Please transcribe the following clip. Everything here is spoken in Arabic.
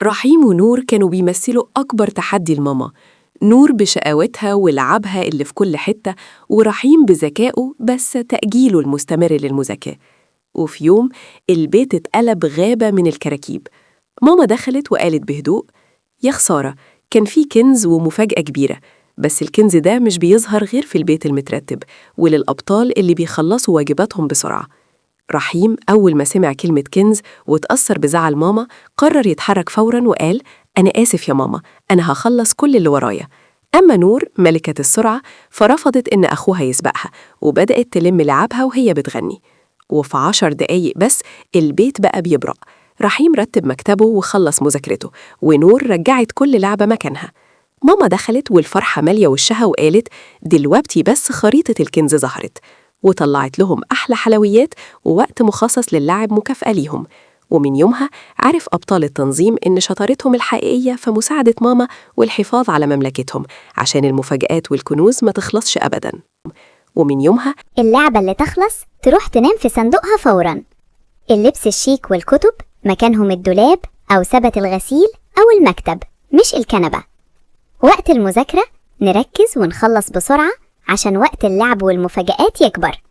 رحيم ونور كانوا بيمثلوا أكبر تحدي لماما. نور بشقاوتها ولعبها اللي في كل حتة، ورحيم بذكائه بس تأجيله المستمر للمذاكرة. وفي يوم البيت اتقلب غابة من الكراكيب. ماما دخلت وقالت بهدوء: يا خسارة، كان في كنز ومفاجأة كبيرة، بس الكنز ده مش بيظهر غير في البيت المترتب وللأبطال اللي بيخلصوا واجباتهم بسرعة. رحيم أول ما سمع كلمة كنز وتأثر بزعل ماما قرر يتحرك فوراً وقال: أنا آسف يا ماما، أنا هخلص كل اللي ورايا. أما نور ملكة السرعة فرفضت إن أخوها يسبقها وبدأت تلم لعبها وهي بتغني. وفي 10 دقايق بس البيت بقى بيبرق. رحيم رتب مكتبه وخلص مذاكرته، ونور رجعت كل لعبة مكانها. ماما دخلت والفرحة مالية وشها وقالت: دلوقتي بس خريطة الكنز ظهرت. وطلعت لهم أحلى حلويات ووقت مخصص للعب مكافأة ليهم. ومن يومها عرف أبطال التنظيم إن شطارتهم الحقيقية في مساعدة ماما والحفاظ على مملكتهم عشان المفاجآت والكنوز ما تخلصش أبداً. ومن يومها اللعبة اللي تخلص تروح تنام في صندوقها فوراً. اللبس الشيك والكتب مكانهم الدولاب أو سبة الغسيل أو المكتب، مش الكنبة. وقت المذاكرة نركز ونخلص بسرعة عشان وقت اللعب والمفاجآت يكبر.